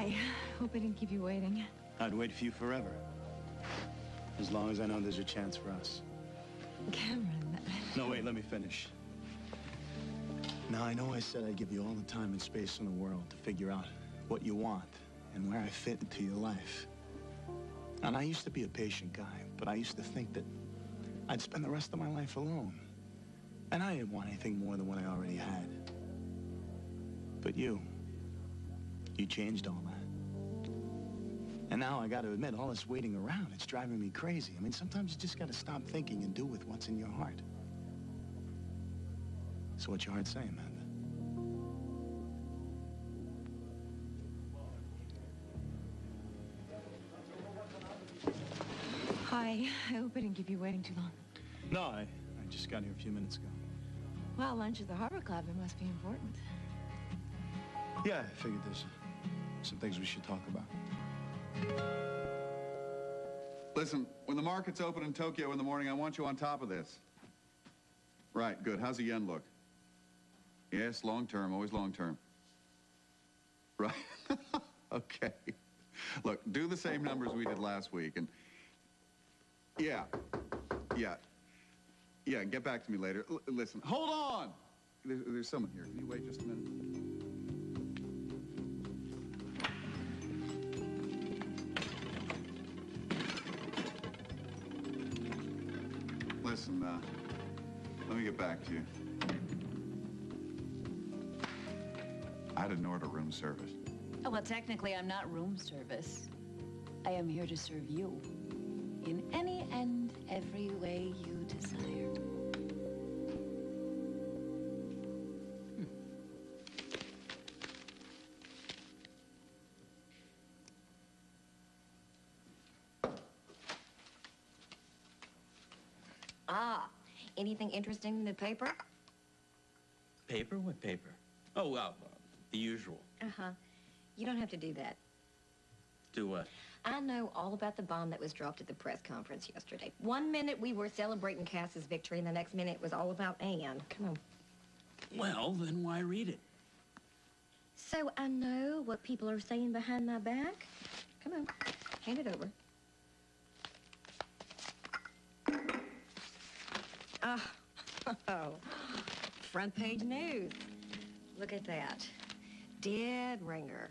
Hi. Hope I didn't keep you waiting. I'd wait for you forever. As long as I know there's a chance for us. Cameron. No, wait, let me finish. Now, I know I said I'd give you all the time and space in the world to figure out what you want and where I fit into your life. And I used to be a patient guy, but I used to think that I'd spend the rest of my life alone. And I didn't want anything more than what I already had. But you changed all that. And now I gotta admit, all this waiting around, it's driving me crazy. I mean, sometimes you just gotta stop thinking and do with what's in your heart. So what's your heart saying, Amanda? Hi. I hope I didn't keep you waiting too long. No, I just got here a few minutes ago. Well, lunch at the Harbor Club, it must be important. Yeah, I figured there's some things we should talk about. Listen, when the markets open in Tokyo in the morning, I want you on top of this. Right, good. How's the yen look? Yes, long term, always long term. Right. Okay. Look, do the same numbers we did last week, and yeah, get back to me later. Listen, hold on! There's someone here. Can you wait just a minute? Listen, let me get back to you. I didn't order room service. Oh, well, technically, I'm not room service. I am here to serve you in any and every way you desire. Ah, anything interesting in the paper? Paper? What paper? Oh, well, the usual. Uh-huh. You don't have to do that. Do what? I know all about the bomb that was dropped at the press conference yesterday. 1 minute we were celebrating Cass's victory, and the next minute it was all about Anne. Come on. Well, then why read it? So I know what people are saying behind my back. Come on, hand it over. Oh, front page news. Look at that. Dead ringer.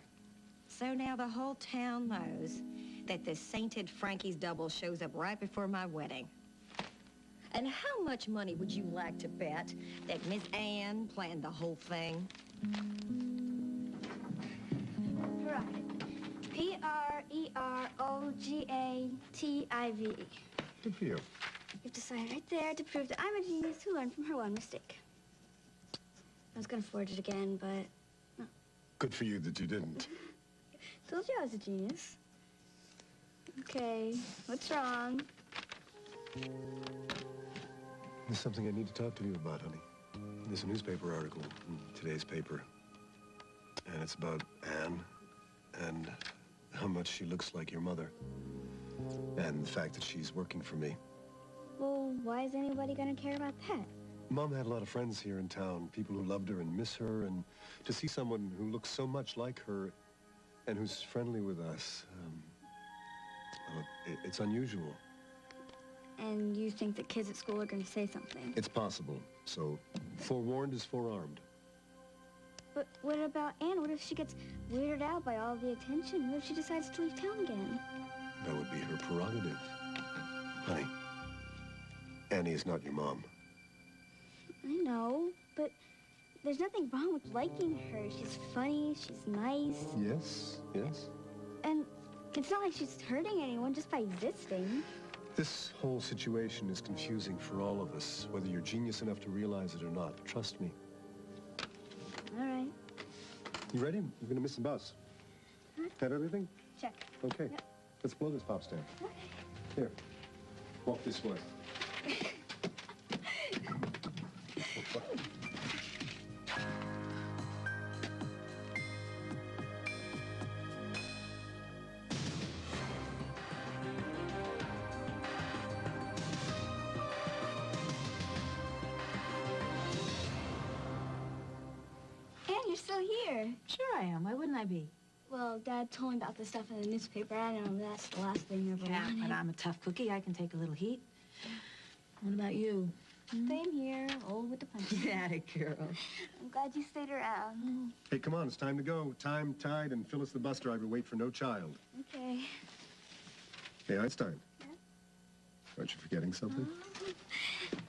So now the whole town knows that the sainted Frankie's double shows up right before my wedding. And how much money would you like to bet that Miss Anne planned the whole thing? Prerogative. P-R-E-R-O-G-A-T-I-V-E. Good for you. You have to sign right there to prove that I'm a genius who learned from her one mistake. I was gonna forge it again, but no. Good for you that you didn't. Told you I was a genius. Okay, what's wrong? There's something I need to talk to you about, honey. There's a newspaper article in today's paper. And it's about Anne and how much she looks like your mother. And the fact that she's working for me. Well, why is anybody gonna care about that? Mom had a lot of friends here in town, people who loved her and miss her, and to see someone who looks so much like her and who's friendly with us, well, it's unusual. And you think the kids at school are gonna say something? It's possible. So, forewarned is forearmed. But what about Anne? What if she gets weirded out by all the attention? What if she decides to leave town again? That would be her prerogative. Honey, Annie is not your mom. I know, but there's nothing wrong with liking her. She's funny, she's nice. Yes, yes. And it's not like she's hurting anyone just by existing. This whole situation is confusing for all of us, whether you're genius enough to realize it or not. Trust me. All right. You ready? You're gonna miss the bus. Have everything? Check. Okay. Yep. Let's blow this pop stand. Okay. Here. Walk this way. Anne, you're still here. Sure I am. Why wouldn't I be? Well, Dad told me about the stuff in the newspaper. I know that's the last thing I ever Yeah, wanted. but I'm a tough cookie. I can take a little heat. What about you? Same here, old with the punches. Get it, girl. I'm glad you stayed around. Hey, come on, it's time to go. Time, tide, and Phyllis the bus driver wait for no child. Okay. Hey, Einstein. Yeah? Aren't you forgetting something?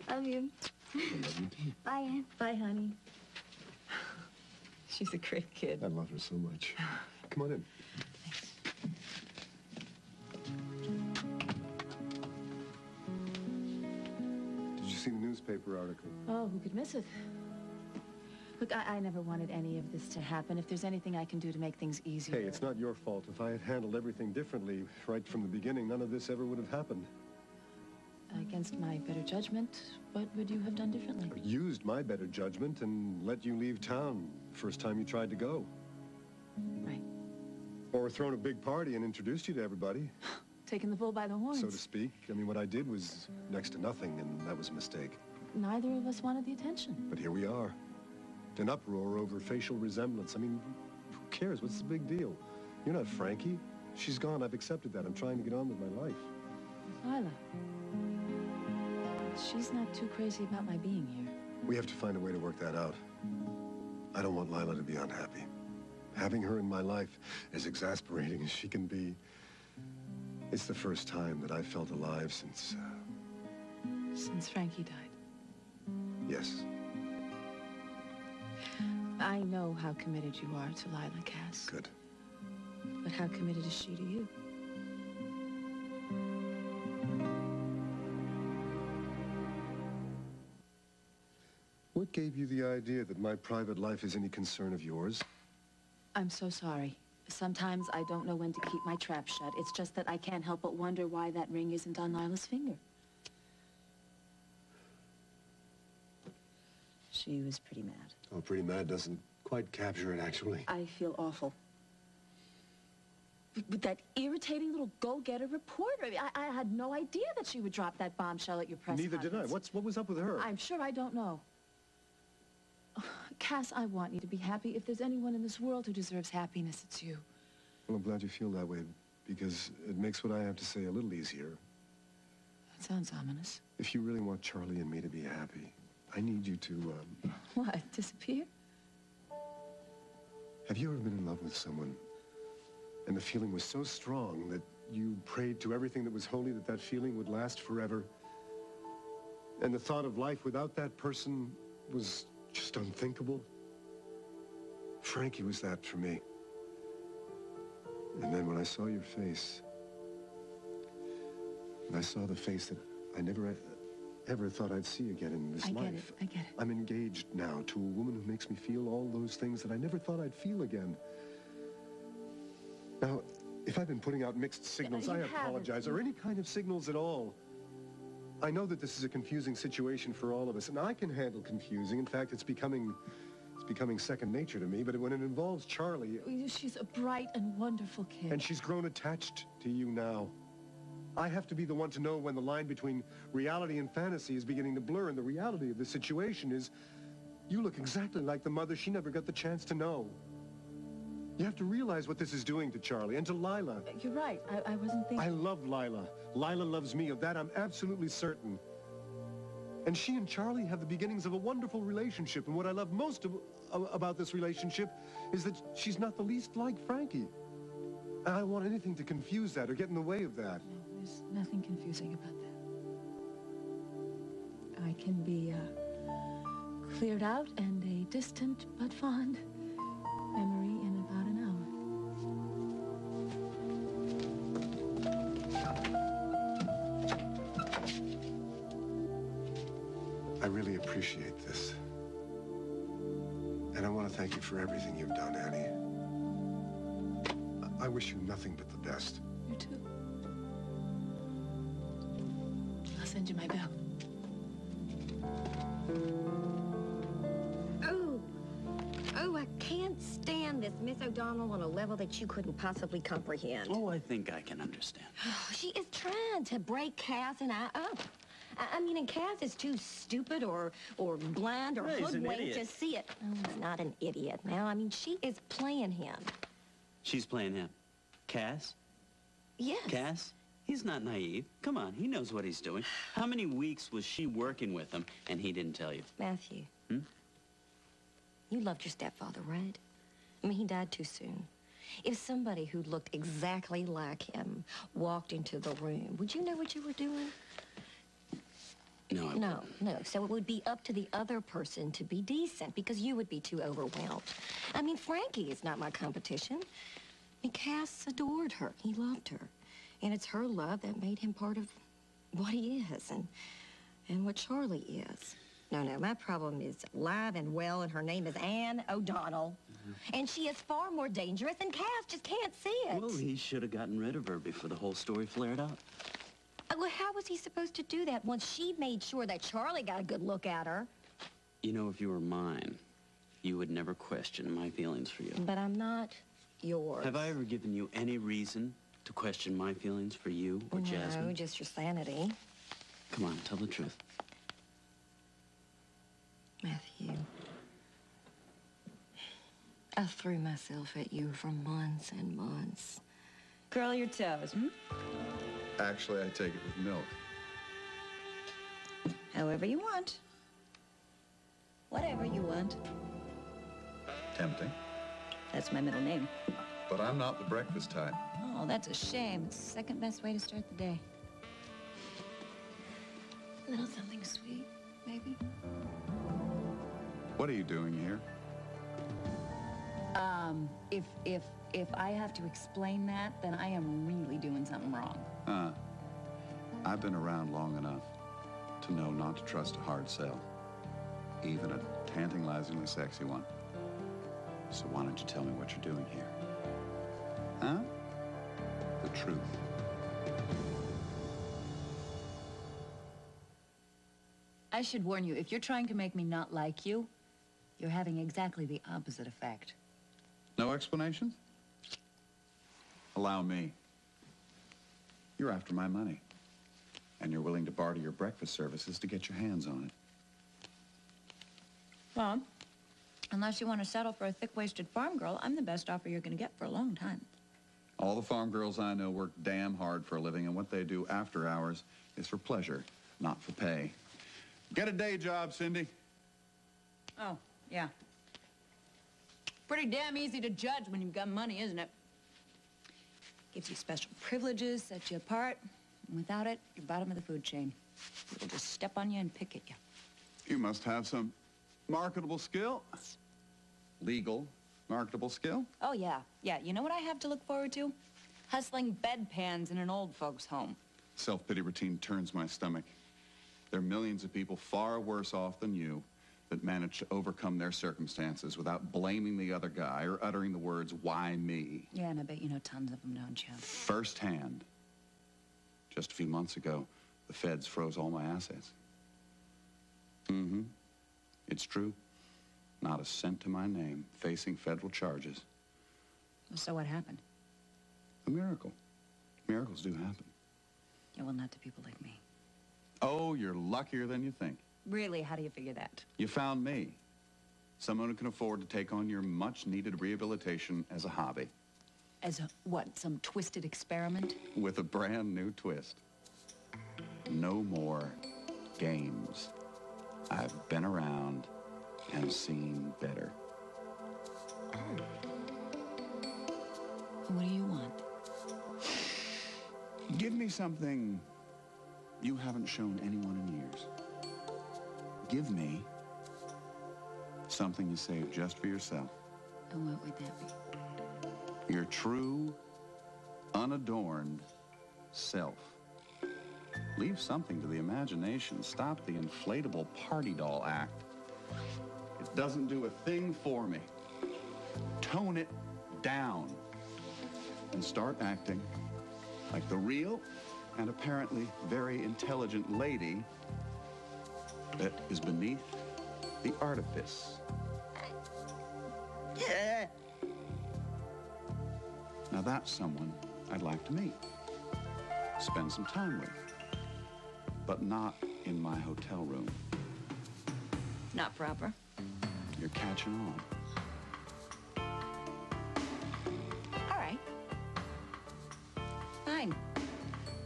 Love you. I love you, too. Bye, Ann. Bye, honey. She's a great kid. I love her so much. Come on in. Did you see the newspaper article? Oh, who could miss it? Look, I never wanted any of this to happen. If there's anything I can do to make things easier... Hey, it's not your fault. If I had handled everything differently right from the beginning, none of this ever would have happened. Against my better judgment, what would you have done differently? I used my better judgment and let you leave town the first time you tried to go. Right. Or thrown a big party and introduced you to everybody. Taking the bull by the horns. So to speak. I mean, what I did was next to nothing, and that was a mistake. Neither of us wanted the attention. But here we are. An uproar over facial resemblance. I mean, who cares? What's the big deal? You're not Frankie. She's gone. I've accepted that. I'm trying to get on with my life. Lila. She's not too crazy about my being here. We have to find a way to work that out. I don't want Lila to be unhappy. Having her in my life, as exasperating as she can be, it's the first time that I've felt alive since... Since Frankie died. Yes. I know how committed you are to Lila, Cass. Good. But how committed is she to you? What gave you the idea that my private life is any concern of yours? I'm so sorry. Sometimes I don't know when to keep my trap shut. It's just that I can't help but wonder why that ring isn't on Lila's finger. She was pretty mad. Oh, pretty mad doesn't quite capture it, actually. I feel awful. With that irritating little go-getter reporter. I had no idea that she would drop that bombshell at your press Neither did I. conference. What was up with her? I'm sure I don't know. Cass, I want you to be happy. If there's anyone in this world who deserves happiness, it's you. Well, I'm glad you feel that way, because it makes what I have to say a little easier. That sounds ominous. If you really want Charlie and me to be happy, I need you to, What, disappear? Have you ever been in love with someone, and the feeling was so strong that you prayed to everything that was holy that that feeling would last forever? And the thought of life without that person was just unthinkable? Frankie was that for me. And then when I saw your face, and I saw the face that I never ever thought I'd see again in this life. I get it. I'm engaged now to a woman who makes me feel all those things that I never thought I'd feel again. Now, if I've been putting out mixed signals, I apologize, or any kind of signals at all. I know that this is a confusing situation for all of us, and I can handle confusing. In fact, it's becoming second nature to me, but when it involves Charlie... She's a bright and wonderful kid. And she's grown attached to you now. I have to be the one to know when the line between reality and fantasy is beginning to blur, and the reality of the situation is you look exactly like the mother she never got the chance to know. You have to realize what this is doing to Charlie and to Lila. You're right. I wasn't thinking... I love Lila. Lila loves me. Of that, I'm absolutely certain. And she and Charlie have the beginnings of a wonderful relationship. And what I love most about this relationship is that she's not the least like Frankie. And I don't want anything to confuse that or get in the way of that. No, there's nothing confusing about that. I can be cleared out and a distant but fond memory in about an hour. I really appreciate this. And I want to thank you for everything you've done, Annie. I wish you nothing but the best. You too. I'll send you my bill. Oh, I can't stand this Miss O'Donnell on a level that you couldn't possibly comprehend. Oh, I think I can understand. She is trying to break Cass and I up. I mean, and Cass is too stupid or blind or Yeah, he's an hoodwinked idiot. to see it. Oh, he's not an idiot now. I mean, she is playing him. She's playing him. Cass? Yes. Cass? He's not naive. Come on, he knows what he's doing. How many weeks was she working with him and he didn't tell you? Matthew. Hmm? You loved your stepfather, right? I mean, he died too soon. If somebody who looked exactly like him walked into the room, would you know what you were doing? No, I No. So it would be up to the other person to be decent because you would be too overwhelmed. I mean, Frankie is not my competition. And Cass adored her. He loved her. And it's her love that made him part of what he is and what Charlie is. No, my problem is alive and well, and her name is Anne O'Donnell. And she is far more dangerous, and Cass just can't see it. Well, he should have gotten rid of her before the whole story flared up. Well, how was he supposed to do that once she made sure that Charlie got a good look at her? You know, if you were mine, you would never question my feelings for you. But I'm not yours. Have I ever given you any reason to question my feelings for you or Jasmine? No, just your sanity. Come on, tell the truth. Matthew, I threw myself at you for months and months. Curl your toes, hmm? Actually, I take it with milk. However you want. Whatever you want. Tempting. That's my middle name. But I'm not the breakfast type. Oh, that's a shame. It's the second best way to start the day. A little something sweet, maybe? What are you doing here? If I have to explain that, then I am really doing something wrong. I've been around long enough to know not to trust a hard sell, even a tantalizingly sexy one. So why don't you tell me what you're doing here? Huh? The truth. I should warn you, if you're trying to make me not like you, you're having exactly the opposite effect. No explanations? Allow me. You're after my money. And you're willing to barter your breakfast services to get your hands on it. Well, unless you want to settle for a thick-waisted farm girl, I'm the best offer you're going to get for a long time. All the farm girls I know work damn hard for a living, and what they do after hours is for pleasure, not for pay. Get a day job, Cindy. Oh, yeah. Pretty damn easy to judge when you've got money, isn't it? Gives you special privileges, sets you apart. And without it, you're bottom of the food chain. People just step on you and pick at you. You must have some marketable skill. Legal marketable skill. Oh, yeah. Yeah, you know what I have to look forward to? Hustling bedpans in an old folks' home. Self-pity routine turns my stomach. There are millions of people far worse off than you that manage to overcome their circumstances without blaming the other guy or uttering the words, "Why me?" Yeah, and I bet you know tons of them, don't you? Firsthand. Just a few months ago, the feds froze all my assets. Mm-hmm. It's true. Not a cent to my name, facing federal charges. So what happened? A miracle. Miracles do happen. Yeah, well, not to people like me. Oh, you're luckier than you think. Really, how do you figure that? You found me. Someone who can afford to take on your much-needed rehabilitation as a hobby. As a, what, some twisted experiment? With a brand new twist. No more games. I've been around and seen better. What do you want? Give me something you haven't shown anyone in years. Give me something you saved just for yourself. And what would that be? Your true, unadorned self. Leave something to the imagination. Stop the inflatable party doll act. It doesn't do a thing for me. Tone it down and start acting like the real and apparently very intelligent lady that is beneath the artifice. Now that's someone I'd like to meet. Spend some time with. But not in my hotel room. Not proper. You're catching on. All fine.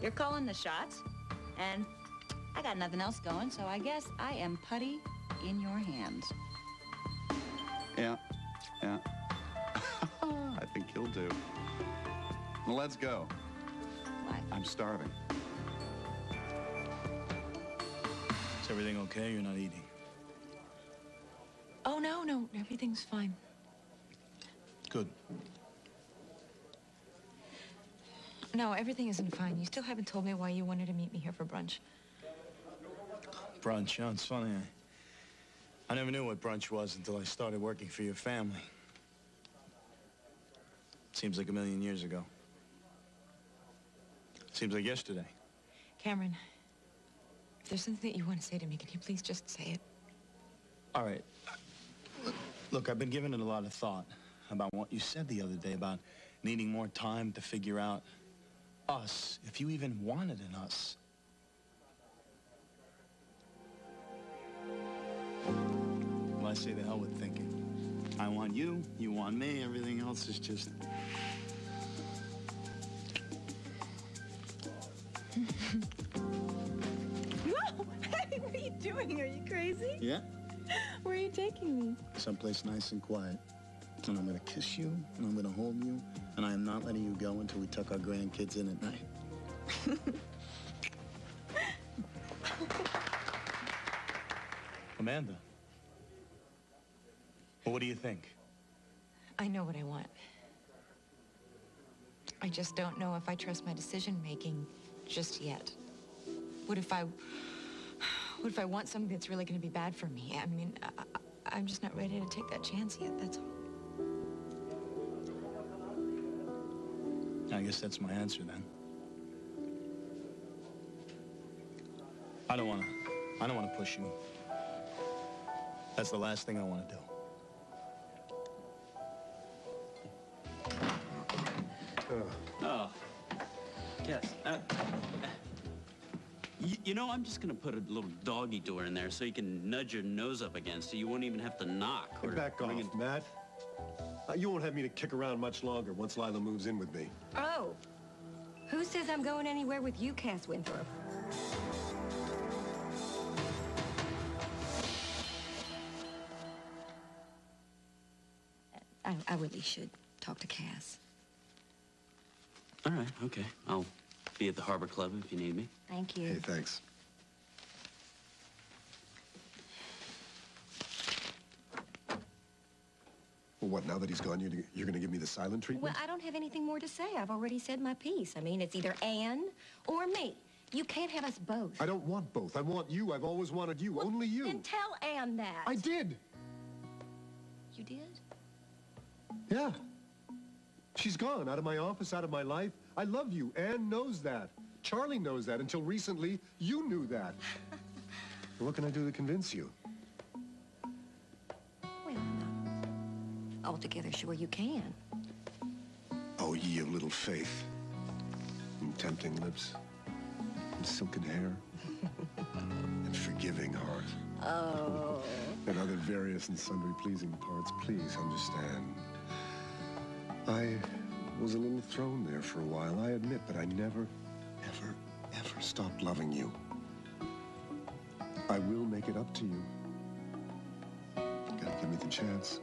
You're calling the shots, and I got nothing else going, so I guess I am putty in your hands. Yeah. I think you'll do. Well, let's go. What? I'm starving. Is everything okay? You're not eating. Oh, no, everything's fine. Good. No, everything isn't fine. You still haven't told me why you wanted to meet me here for brunch. Brunch, huh? It's funny. I never knew what brunch was until I started working for your family. Seems like a million years ago. Seems like yesterday. Cameron, if there's something that you want to say to me, can you please just say it? All right. Look, I've been giving it a lot of thought about what you said the other day about needing more time to figure out us, if you even wanted an us. Well, I say the hell with thinking. I want you, you want me, everything else is just... No! Hey, what are you doing? Are you crazy? Yeah? Where are you taking me? Someplace nice and quiet. And I'm gonna kiss you, and I'm gonna hold you, and I am not letting you go until we tuck our grandkids in at night. Amanda. Well, what do you think? I know what I want. I just don't know if I trust my decision-making just yet. What if I want something that's really going to be bad for me? I mean, I'm just not ready to take that chance yet, that's all. I guess that's my answer then. I don't want to push you. That's the last thing I want to do. Oh, yes. You know, I'm just gonna put a little doggy door in there so you can nudge your nose up against it. You won't even have to knock. Hey, back off, Matt. You won't have me to kick around much longer once Lila moves in with me. Oh, who says I'm going anywhere with you, Cass Winthrop? I really should talk to Cass. All right, okay. I'll be at the Harbor Club if you need me. Thank you. Hey, thanks. Well, what, now that he's gone, you're going to give me the silent treatment? Well, I don't have anything more to say. I've already said my piece. I mean, it's either Anne or me. You can't have us both. I don't want both. I want you. I've always wanted you. Well, only you. Then tell Anne that. I did. You did? Yeah. She's gone, out of my office, out of my life. I love you. Anne knows that. Charlie knows that. Until recently, you knew that. What can I do to convince you? Well, I'm not altogether sure you can. Oh, ye of little faith. And tempting lips. And silken hair. And forgiving heart. Oh. And other various and sundry pleasing parts. Please understand. I was a little thrown there for a while, I admit, but I never, ever, ever stopped loving you. I will make it up to you. You gotta give me the chance.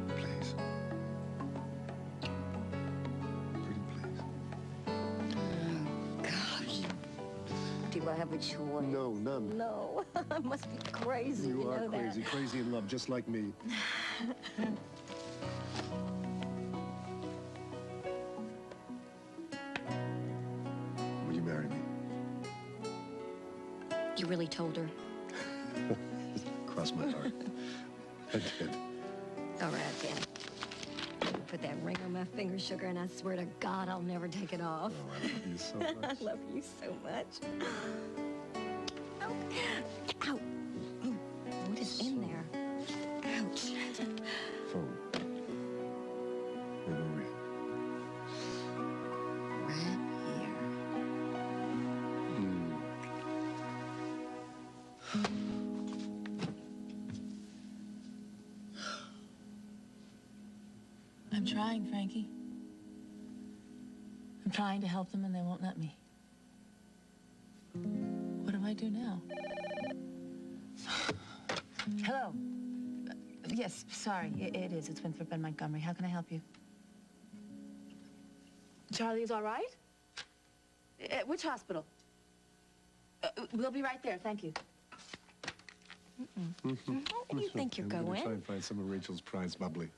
Please. Pretty please. Oh, gosh. Do I have a choice? No, none. No. I must be crazy. You are know crazy, that. crazy in love, just like me. Will you marry me? You really told her? Cross my heart. I did. All right, then. Put that ring on my finger, sugar, and I swear to God I'll never take it off. Oh, I love you so much. I love you so much. Ow. Ow. Ooh, what is in there? Ouch. Phone. Where were we? Right here. I'm trying, Frankie. I'm trying to help them and they won't let me. What do I do now? Hello. Yes, sorry. It is. It's Winthrop and Montgomery. How can I help you? Charlie is all right? At which hospital? We'll be right there. Thank you. Where do you think you're I'm gonna going? try and find some of Rachel's prize bubbly.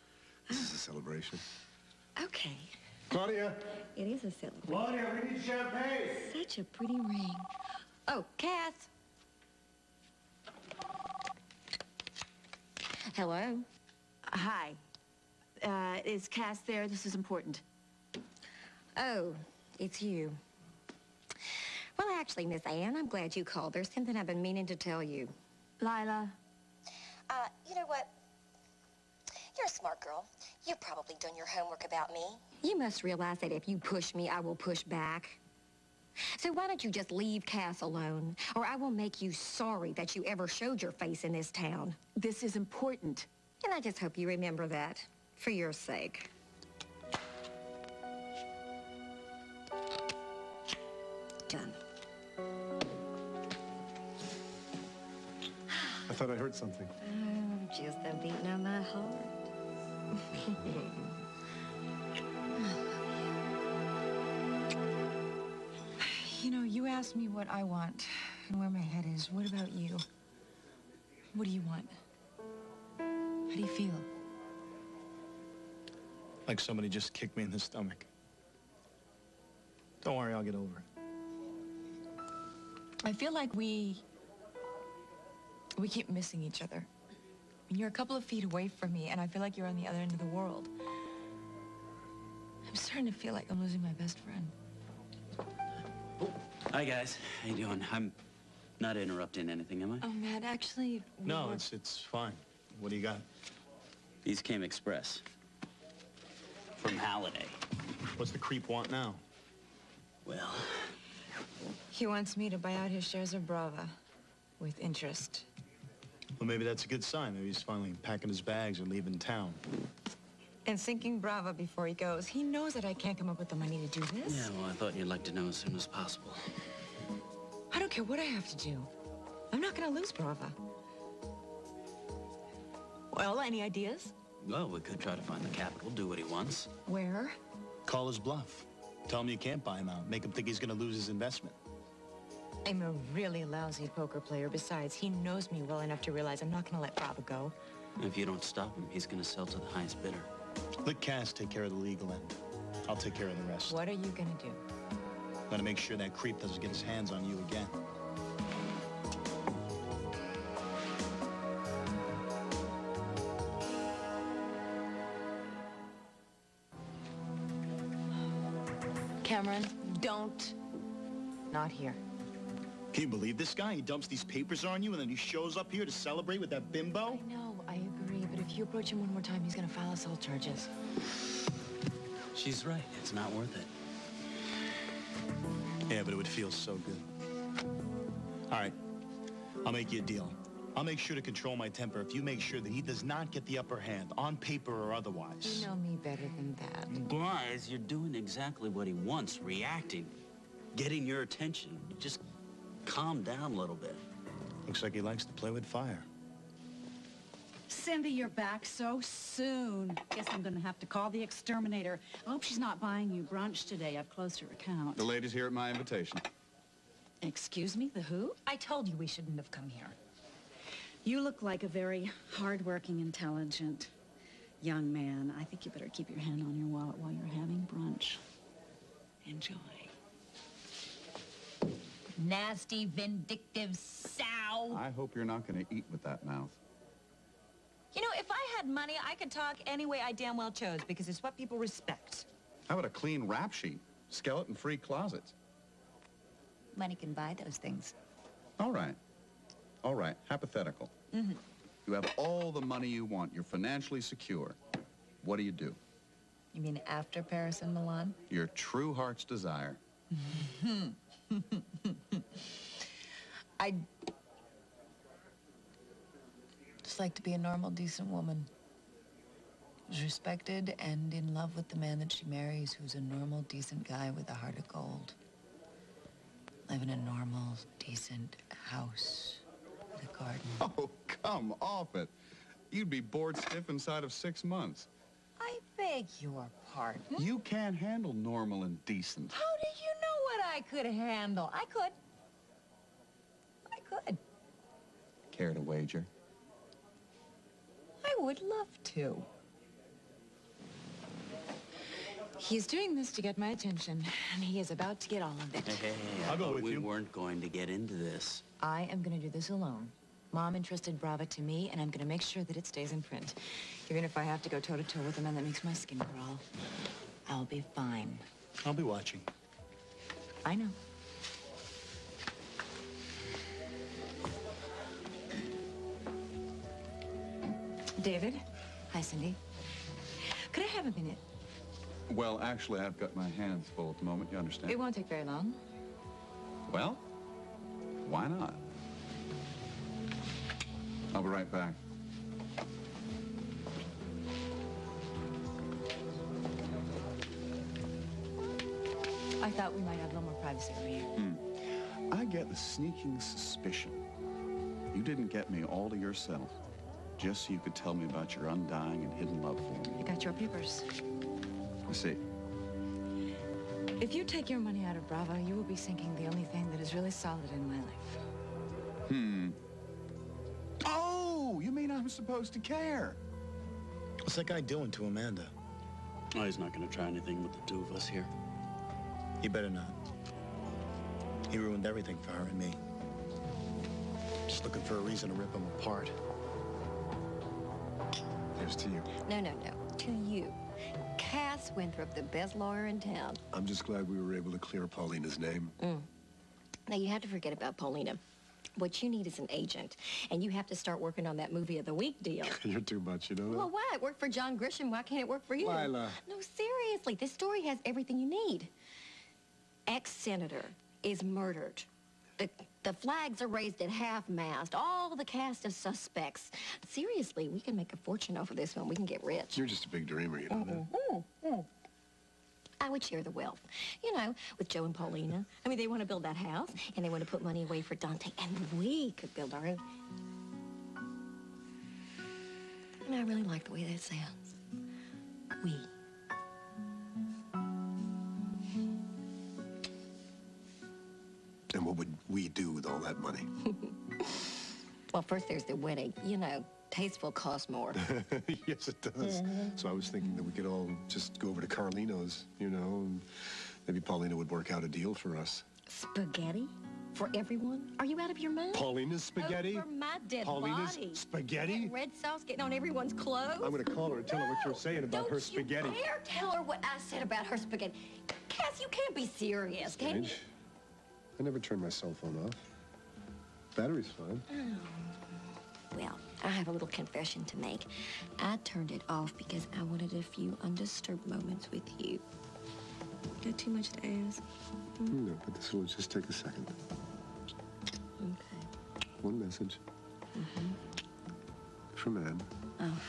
This is a celebration. Okay. Claudia! It is a celebration. Claudia, we need champagne! Such a pretty ring. Oh, Cass. Hello. Hi. Is Cass there? This is important. Oh, it's you. Well, actually, Miss Anne, I'm glad you called. There's something I've been meaning to tell you. Lila. You know what? You're a smart girl. You've probably done your homework about me. You must realize that if you push me, I will push back. So why don't you just leave Cass alone? Or I will make you sorry that you ever showed your face in this town. This is important. And I just hope you remember that, for your sake. Done. I thought I heard something. Oh, just a beating on my heart. You know, you asked me what I want and where my head is. What about you? What do you want? How do you feel? Like somebody just kicked me in the stomach. Don't worry, I'll get over it. I feel like we keep missing each other. I mean, you're a couple of feet away from me, and I feel like you're on the other end of the world. I'm starting to feel like I'm losing my best friend. Hi, guys. How you doing? I'm not interrupting anything, am I? Oh, Matt, actually... No, it's fine. What do you got? These came express. From Halliday. What's the creep want now? Well, He wants me to buy out his shares of Brava with interest. Well, maybe that's a good sign. Maybe he's finally packing his bags and leaving town. And sinking Brava before he goes. He knows that I can't come up with the money to do this. yeah, well, I thought you'd like to know as soon as possible. I don't care what I have to do. I'm not gonna lose Brava. Well, any ideas? Well, we could try to find the capital, do what he wants. Where? Call his bluff. Tell him you can't buy him out. Make him think he's gonna lose his investment. I'm a really lousy poker player. Besides, he knows me well enough to realize I'm not gonna let Brava go. If you don't stop him, he's gonna sell to the highest bidder. Let Cass take care of the legal end. I'll take care of the rest. What are you gonna do? I'm gonna make sure that creep doesn't get his hands on you again. Cameron, don't. Not here. Can you believe this guy? He dumps these papers on you and then he shows up here to celebrate with that bimbo? I know, I agree, but if you approach him one more time, he's gonna file assault charges. She's right. It's not worth it. Yeah, but it would feel so good. All right, I'll make you a deal. I'll make sure to control my temper if you make sure that he does not get the upper hand, on paper or otherwise. You know me better than that. Guys, you're doing exactly what he wants, reacting, getting your attention. Just calm down a little bit. Looks like he likes to play with fire. Cindy, you're back so soon. Guess I'm gonna have to call the exterminator. I hope she's not buying you brunch today. I've closed her account. The lady's here at my invitation. Excuse me, the who? I told you we shouldn't have come here. You look like a very hardworking, intelligent young man. I think you better keep your hand on your wallet while you're having brunch. Enjoy. Nasty, vindictive sow. I hope you're not going to eat with that mouth. You know, if I had money, I could talk any way I damn well chose, because it's what people respect. How about a clean rap sheet? Skeleton-free closets. Money can buy those things. All right. All right. Hypothetical. Mm-hmm. You have all the money you want. You're financially secure. What do? You mean after Paris and Milan? Your true heart's desire. I'd just like to be a normal, decent woman is respected and in love with the man that she marries, who's a normal, decent guy with a heart of gold. Live in a normal, decent house with a garden. Oh, come off it. You'd be bored stiff inside of 6 months. I beg your pardon. You can't handle normal and decent. How do you know what I could handle? I could. Care to wager? I would love to. He's doing this to get my attention, and he is about to get all of it. Hey, I'll go with we you. weren't going to get into this. I am going to do this alone. Mom entrusted Brava to me, and I'm going to make sure that it stays in print. Even if I have to go toe-to-toe with a man that makes my skin crawl, I'll be fine. I'll be watching. I know. David? Hi, Cindy. Could I have a minute? Well, actually, I've got my hands full at the moment, you understand? It won't take very long. Well, why not? I'll be right back. I thought we might have a little more privacy over here. I get the sneaking suspicion you didn't get me all to yourself just so you could tell me about your undying and hidden love for me. You got your papers. I see. If you take your money out of Brava, you will be sinking the only thing that is really solid in my life. Oh, you mean I'm supposed to care? What's that guy doing to Amanda? Oh, he's not going to try anything with the two of us here. He better not. He ruined everything for her and me. Just looking for a reason to rip him apart. Here's to you. No, no, no. To you. Cass Winthrop, the best lawyer in town. I'm just glad we were able to clear Paulina's name. Now, you have to forget about Paulina. What you need is an agent, and you have to start working on that movie of the week deal. You're too much, you know that? Well, why? It worked for John Grisham. Why can't it work for you? Lila. No, seriously. This story has everything you need. Ex-senator is murdered. The flags are raised at half-mast. All the cast of suspects. Seriously, we can make a fortune off of this one. We can get rich. You're just a big dreamer, you know that? I would share the wealth, you know, with Joe and Paulina. I mean, they want to build that house, and they want to put money away for Dante, and we could build our own. I mean, I really like the way that sounds. We. And what would we do with all that money? Well, first there's the wedding. You know, tasteful costs more. Yes, it does. So I was thinking that we could all just go over to Carlino's, you know, and maybe Paulina would work out a deal for us. Spaghetti? For everyone? Are you out of your mind? Paulina's spaghetti? Over my dead Paulina's body. spaghetti? That red sauce getting on everyone's clothes? I'm going to call her and tell her what you're saying about her spaghetti. Don't you dare tell her what I said about her spaghetti. Cass, you can't be serious, can you? Paige, I never turn my cell phone off. Battery's fine. Well, I have a little confession to make. I turned it off because I wanted a few undisturbed moments with you. Got too much to ask? No, but this will just take a second. Okay. One message. From Anne. Oh.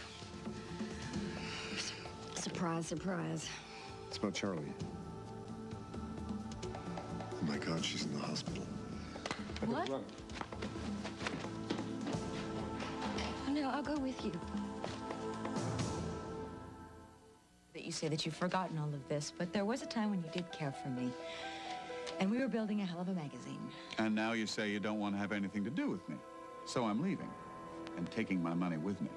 Surprise, surprise. It's about Charlie. Oh my God, she's in the hospital. I better What? run. Oh, no, I'll go with you. That you say that you've forgotten all of this, but there was a time when you did care for me. And we were building a hell of a magazine. And now you say you don't want to have anything to do with me. So I'm leaving and taking my money with me.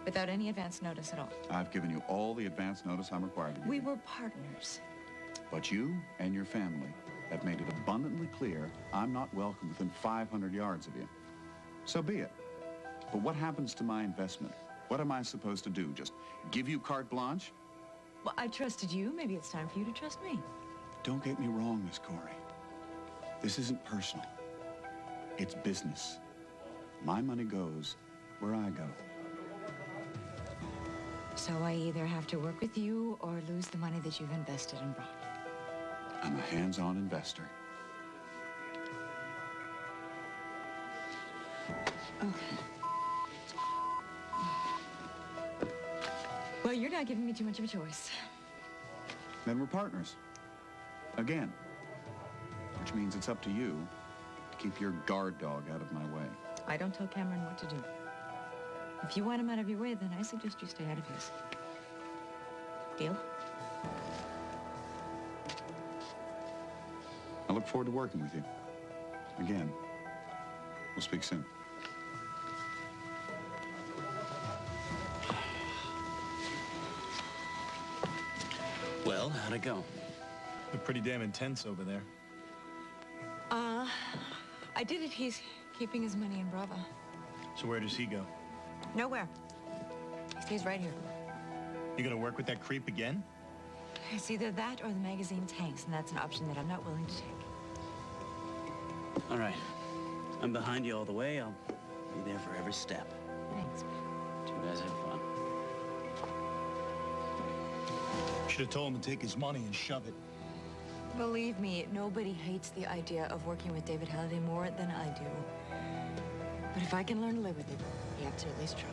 Without any advance notice at all. I've given you all the advance notice I'm required to give We you. were partners. But you and your family have made it abundantly clear I'm not welcome within 500 yards of you. So be it. But what happens to my investment? What am I supposed to do? Just give you carte blanche? Well, I trusted you. Maybe it's time for you to trust me. Don't get me wrong, Miss Corey. This isn't personal. It's business. My money goes where I go. So I either have to work with you or lose the money that you've invested in Broad. I'm a hands-on investor. Well, you're You're not giving me too much of a choice. Then we're partners. Again. Which means it's up to you to keep your guard dog out of my way. I don't tell Cameron what to do. If you want him out of your way, then I suggest you stay out of his. Deal? I look forward to working with you. Again. We'll speak soon. Well, how'd it go? They're pretty damn intense over there. I did it. He's keeping his money in Bravo. So where does he go? Nowhere. He stays right here. You gonna work with that creep again? It's either that or the magazine tanks, and that's an option that I'm not willing to take. All right. I'm behind you all the way. I'll be there for every step. Thanks. You guys have fun. Should have told him to take his money and shove it. Believe me, nobody hates the idea of working with David Halliday more than I do. But if I can learn to live with it, you have to at least try.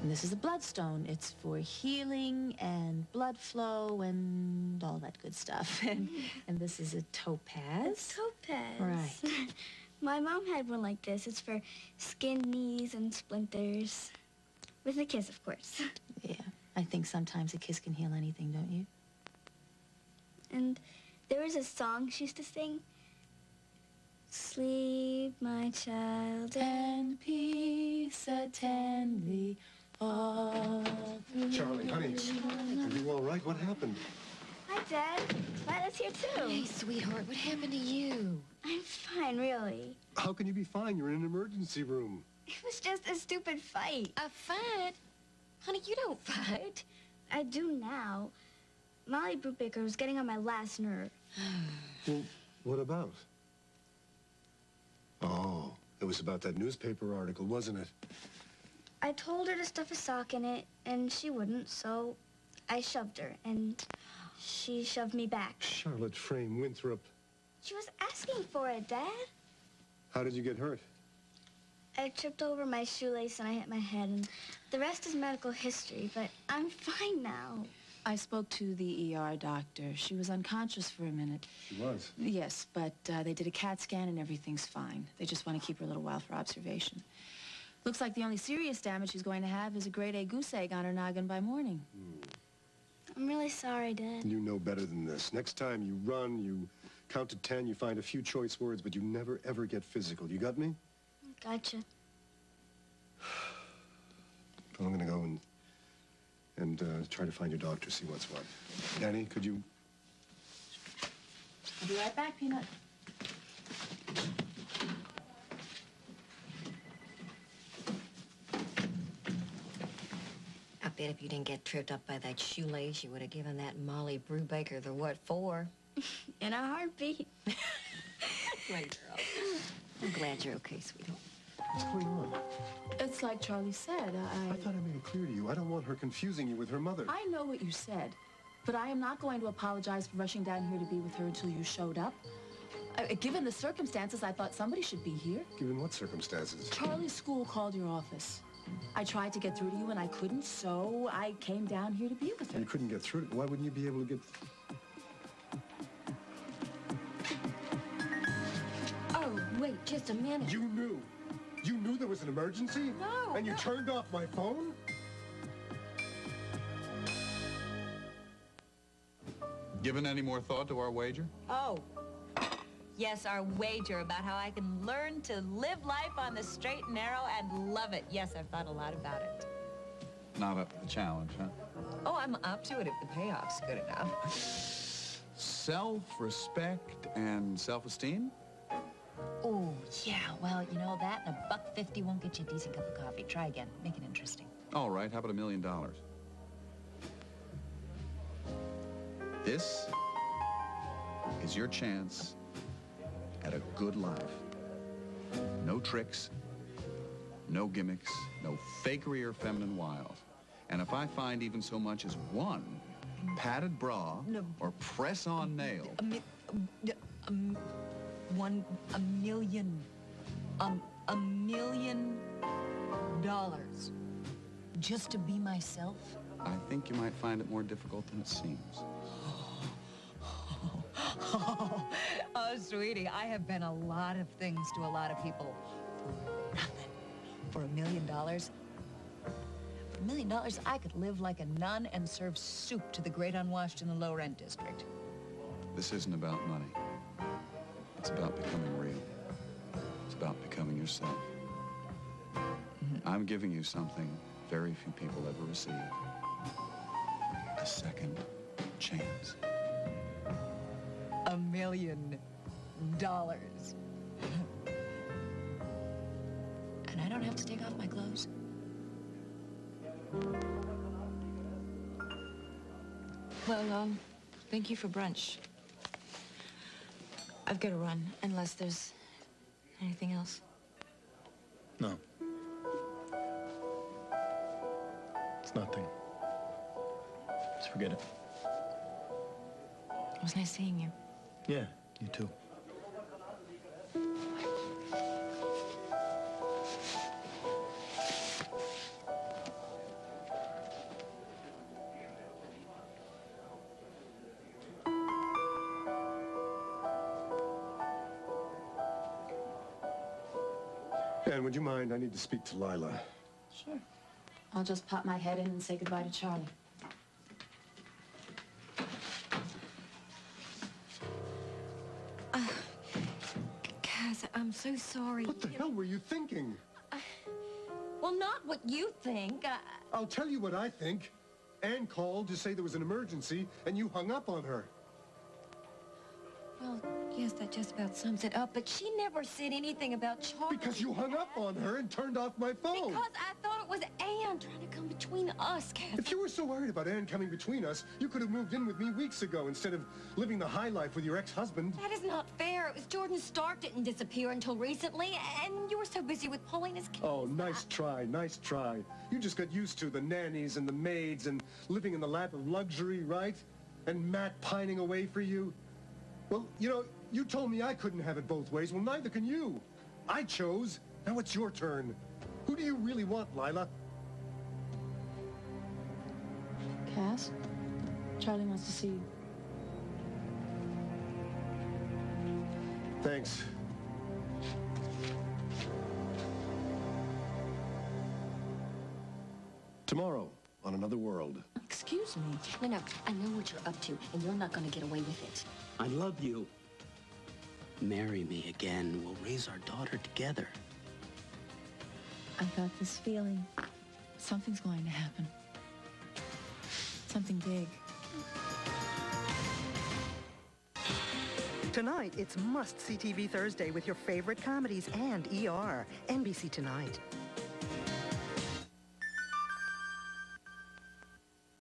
And this is a bloodstone. It's for healing and blood flow and all that good stuff. And this is a topaz. It's topaz. Right. My mom had one like this. It's for skinned knees and splinters. With a kiss, of course. Yeah. I think sometimes a kiss can heal anything, don't you? And there was a song she used to sing. Sleep, my child, and peace attend thee all through. Charlie, honey, are you all right? What happened? Hi, Dad. Viola's here, too. Hey, sweetheart, what happened to you? I'm fine, really. How can you be fine? You're in an emergency room. It was just a stupid fight. A fight? Honey, you don't fight. I do now. Molly Brubaker was getting on my last nerve. Well, what about? Oh, it was about that newspaper article, wasn't it? I told her to stuff a sock in it, and she wouldn't, so I shoved her, and she shoved me back. Charlotte Frame Winthrop. She was asking for it, Dad. How did you get hurt? I tripped over my shoelace and I hit my head, and the rest is medical history, but I'm fine now. I spoke to the ER doctor. She was unconscious for a minute. She was? Yes, but they did a CAT scan and everything's fine. They just want to keep her a little while for observation. Looks like the only serious damage she's going to have is a grade A goose egg on her noggin by morning. I'm really sorry, Dad. You know better than this. Next time you run, you count to 10, you find a few choice words, but you never, ever get physical. You got me? Gotcha. I'm gonna go and try to find your doctor, see what's what. Danny, could you? I'll be right back, Peanut. I bet if you didn't get tripped up by that shoelace, you would have given that Molly Brubaker the what for. In a heartbeat. Great girl. I'm glad you're okay, sweetheart. What's going on? It's like Charlie said. I thought I made it clear to you. I don't want her confusing you with her mother. I know what you said, but I am not going to apologize for rushing down here to be with her until you showed up. Given the circumstances, I thought somebody should be here. Given what circumstances? Charlie's school called your office. I tried to get through to you and I couldn't, so I came down here to be with her. You couldn't get through to. Why wouldn't you be able to get? Oh, wait, just a minute. You knew. You knew there was an emergency? No. And you turned off my phone? Given any more thought to our wager? Oh, yes, our wager about how I can learn to live life on the straight and narrow and love it. Yes, I've thought a lot about it. Not up to the challenge, huh? Oh, I'm up to it if the payoff's good enough. Self-respect and self-esteem? Oh, yeah, well, you know that and $1.50 won't get you a decent cup of coffee. Try again. Make it interesting. All right, how about $1 million? This is your chance at a good life. No tricks, no gimmicks, no fakery or feminine wiles. And if I find even so much as one padded bra or press-on nail... $1 million. just to be myself? I think you might find it more difficult than it seems. Oh, sweetie, I have been a lot of things to a lot of people. For nothing. For $1 million? For $1 million, I could live like a nun and serve soup to the great unwashed in the low-rent district. This isn't about money. It's about becoming real. It's about becoming yourself. I'm giving you something very few people ever receive. A second chance. $1 million. And I don't have to take off my clothes. Well, thank you for brunch. I've got to run, unless there's anything else. No. It's nothing. Just forget it. It was nice seeing you. Yeah, you too. Anne, would you mind? I need to speak to Lila. Sure. I'll just pop my head in and say goodbye to Charlie. Kaz, I'm so sorry. What the hell were you thinking? Well, not what you think. I'll tell you what I think. Anne called to say there was an emergency, and you hung up on her. Well, yes, that just about sums it up, but she never said anything about Charlie. Because you hung up on her and turned off my phone. Because I thought it was Anne trying to come between us, Kaz. If you were so worried about Anne coming between us, you could have moved in with me weeks ago instead of living the high life with your ex-husband. That is not fair. It was Jordan Stark didn't disappear until recently, and you were so busy with Paulina's kids. Oh, nice try, nice try. You just got used to the nannies and the maids and living in the lap of luxury, right? And Matt pining away for you. Well, you know, you told me I couldn't have it both ways. Well, neither can you. I chose. Now it's your turn. Who do you really want, Lila? Cass? Charlie wants to see you. Thanks. Tomorrow, on Another World. Excuse me. No, I know what you're up to, and you're not going to get away with it. I love you. Marry me again. We'll raise our daughter together. I've got this feeling something's going to happen. Something big. Tonight, it's must-see TV Thursday with your favorite comedies and ER. NBC Tonight.